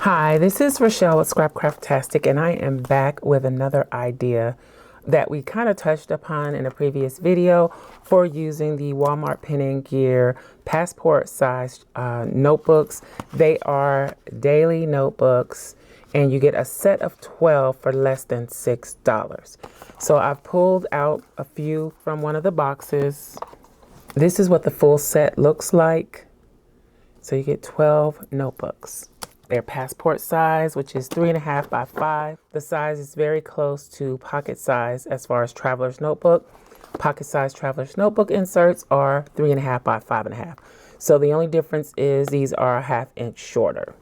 Hi, this is Rachelle with Scrapcraftastic, and I am back with another idea that we kind of touched upon in a previous video for using the Walmart Pen+Gear passport size notebooks. They are daily notebooks, and you get a set of 12 for less than $6. So I've pulled out a few from one of the boxes. This is what the full set looks like. So you get 12 notebooks. Their passport size, which is 3.5 by 5. The size is very close to pocket size as far as traveler's notebook. Pocket size traveler's notebook inserts are 3.5 by 5.5. So the only difference is these are a 1/2 inch shorter.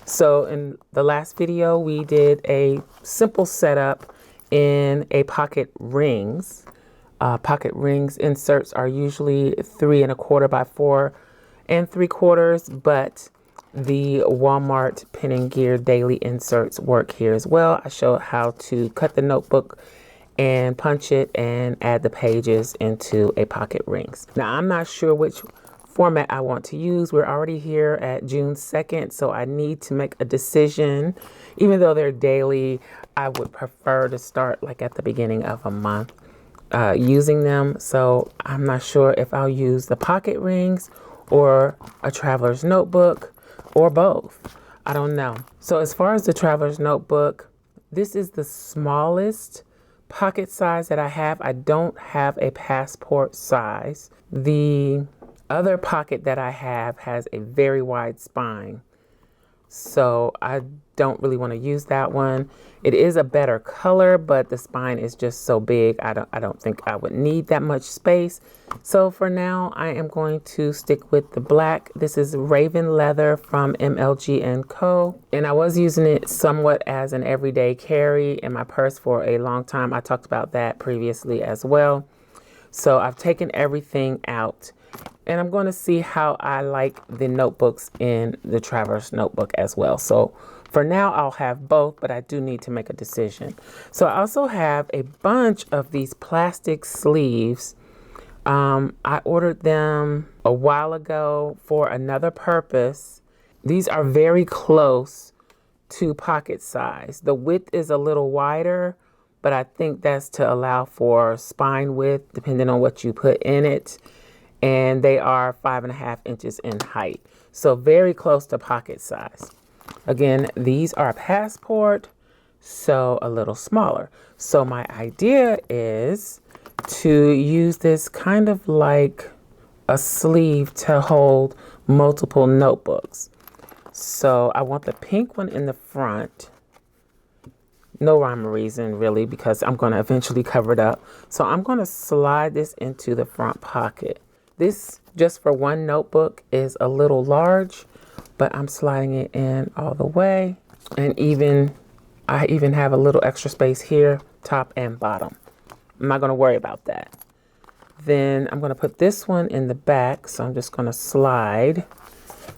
So in the last video, we did a simple setup in a pocket rings. Pocket rings inserts are usually 3.25 by 4 3/4, but the Walmart Pen+Gear daily inserts work here as well. I show how to cut the notebook and punch it and add the pages into a pocket rings. Now, I'm not sure which format I want to use. We're already here at June 2nd, so I need to make a decision. Even though they're daily, I would prefer to start like at the beginning of a month using them. So I'm not sure if I'll use the pocket rings or a traveler's notebook, or both. I don't know. So as far as the traveler's notebook, this is the smallest pocket size that I have. I don't have a passport size. The other pocket that I have has a very wide spine, so I don't really want to use that one. It is a better color, but the spine is just so big. I don't think I would need that much space. So for now, I am going to stick with the black. This is Raven Leather from MLG & Co. And I was using it somewhat as an everyday carry in my purse for a long time. I talked about that previously as well. So I've taken everything out, and I'm going to see how I like the notebooks in the traveler's notebook as well. So for now, I'll have both, but I do need to make a decision. So I also have a bunch of these plastic sleeves. I ordered them a while ago for another purpose. These are very close to pocket size. The width is a little wider, but I think that's to allow for spine width, depending on what you put in it. And they are 5.5 inches in height. So very close to pocket size. Again, these are passport, so a little smaller. So my idea is to use this kind of like a sleeve to hold multiple notebooks. So I want the pink one in the front. No rhyme or reason really, because I'm going to eventually cover it up. So I'm going to slide this into the front pocket. This, just for one notebook, is a little large, but I'm sliding it in all the way. And I even have a little extra space here, top and bottom. I'm not going to worry about that. Then I'm going to put this one in the back. So I'm just going to slide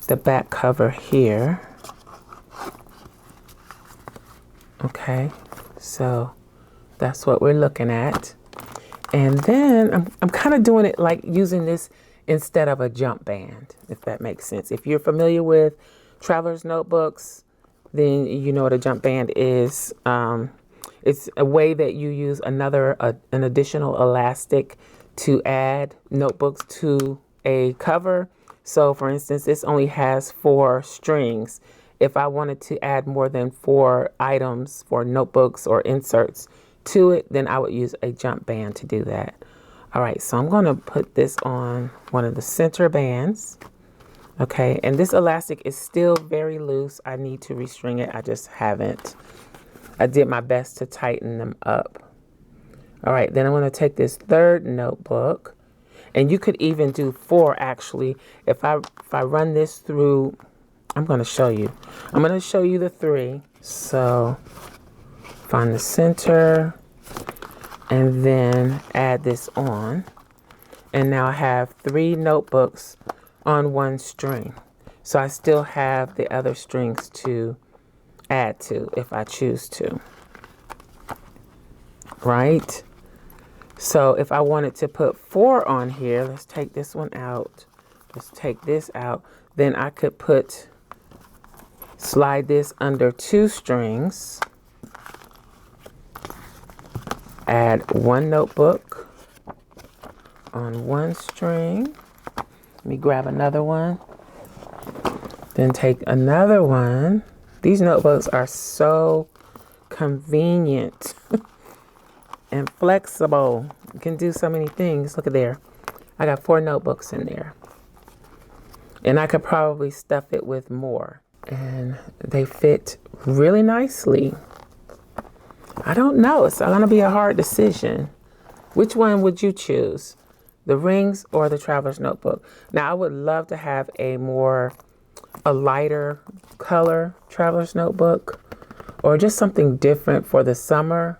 the back cover here. Okay, so that's what we're looking at. And then I'm kind of doing it like using this instead of a jump band, if that makes sense. If you're familiar with traveler's notebooks, then you know what a jump band is. It's a way that you use an additional elastic to add notebooks to a cover. So for instance, this only has 4 strings. If I wanted to add more than 4 items for notebooks or inserts to it, then I would use a jump band to do that. All right, so I'm going to put this on one of the center bands. Okay, and this elastic is still very loose. I need to restring it. I just haven't. I did my best to tighten them up. All right, then I'm going to take this third notebook, and you could even do 4 actually. If I run this through, I'm going to show you. I'm going to show you the 3. So find the center and then add this on. And now I have 3 notebooks on 1 string. So I still have the other strings to add to if I choose to. Right? So if I wanted to put 4 on here, let's take this one out. Let's take this out. Then I could put slide this under 2 strings, add 1 notebook on 1 string. Let me grab another one, then take another one. These notebooks are so convenient and flexible. You can do so many things. Look at there. I got 4 notebooks in there. And I could probably stuff it with more. And they fit really nicely. I don't know. It's going to be a hard decision. Which one would you choose? The rings or the traveler's notebook? Now, I would love to have a lighter color traveler's notebook, or just something different for the summer.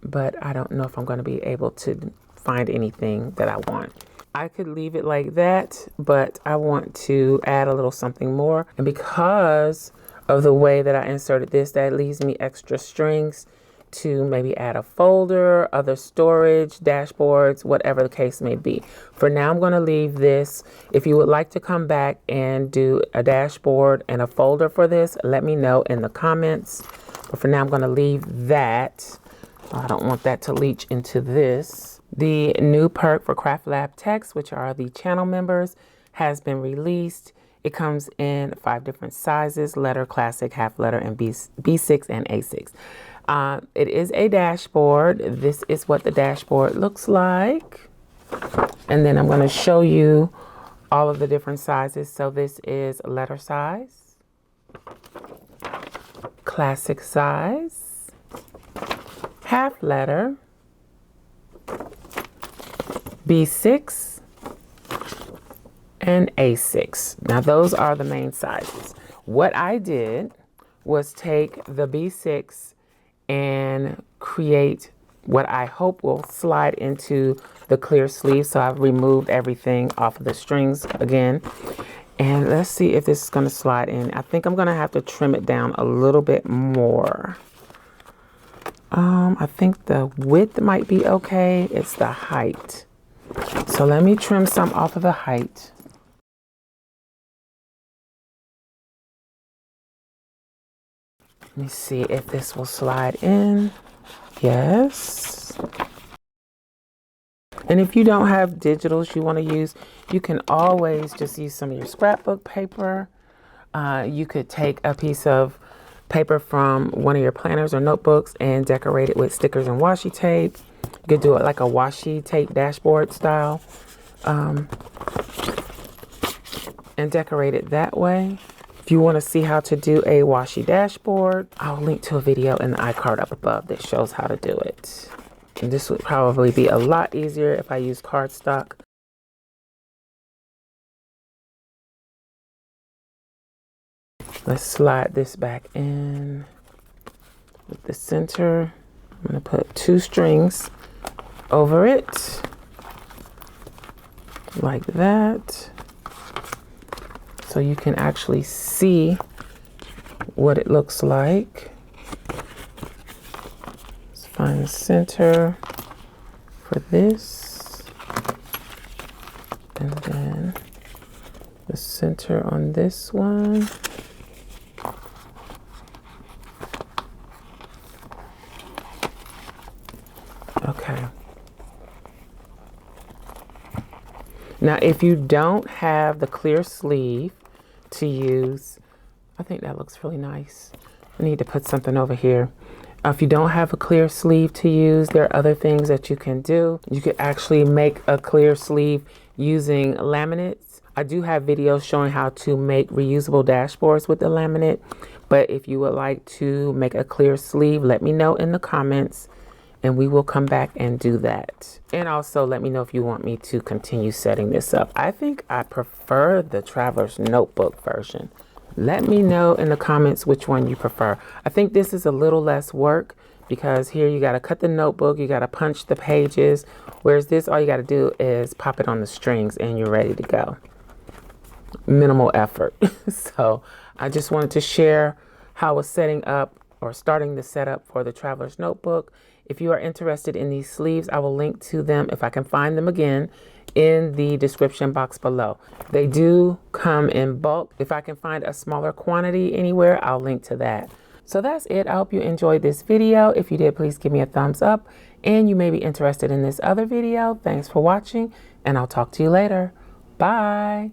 But I don't know if I'm going to be able to find anything that I want. I could leave it like that, but I want to add a little something more. And because of the way that I inserted this, that leaves me extra strings to maybe add a folder, other storage, dashboards, whatever the case may be. For now, I'm going to leave this. If you would like to come back and do a dashboard and a folder for this, let me know in the comments. But for now, I'm going to leave that. I don't want that to leach into this. The new perk for Craft Lab Techs, which are the channel members, has been released. It comes in 5 different sizes: letter, classic, half letter, and B6 and A6. It is a dashboard. This is what the dashboard looks like. And then I'm going to show you all of the different sizes. So this is letter size, classic size, half letter, B6, and A6. Now those are the main sizes. What I did was take the B6 and create what I hope will slide into the clear sleeve. So I've removed everything off of the strings again. And let's see if this is going to slide in. I think I'm going to have to trim it down a little bit more. I think the width might be okay. It's the height. So let me trim some off of the height. Let me see if this will slide in. Yes. And if you don't have digitals you want to use, you can always just use some of your scrapbook paper. You could take a piece of paper from one of your planners or notebooks and decorate it with stickers and washi tape. You could do it like a washi tape dashboard style, and decorate it that way. If you want to see how to do a washi dashboard, I'll link to a video in the iCard up above that shows how to do it. And this would probably be a lot easier if I use cardstock. Let's slide this back in with the center. I'm going to put 2 strings over it like that, so you can actually see what it looks like. Let's find the center for this, and then the center on this one. Okay. Now, if you don't have the clear sleeve to use, I think that looks really nice. I need to put something over here. If you don't have a clear sleeve to use, there are other things that you can do. You could actually make a clear sleeve using laminates. I do have videos showing how to make reusable dashboards with the laminate, but if you would like to make a clear sleeve, let me know in the comments, and we will come back and do that. And also let me know if you want me to continue setting this up. I think I prefer the Traveler's Notebook version. Let me know in the comments which one you prefer. I think this is a little less work because here you got to cut the notebook, you got to punch the pages, whereas this, all you got to do is pop it on the strings and you're ready to go. Minimal effort. So I just wanted to share how I was setting up or starting the setup for the Traveler's Notebook. If you are interested in these sleeves, I will link to them if I can find them again in the description box below. They do come in bulk. If I can find a smaller quantity anywhere, I'll link to that. So that's it. I hope you enjoyed this video. If you did, please give me a thumbs up, and you may be interested in this other video. Thanks for watching, and I'll talk to you later. Bye.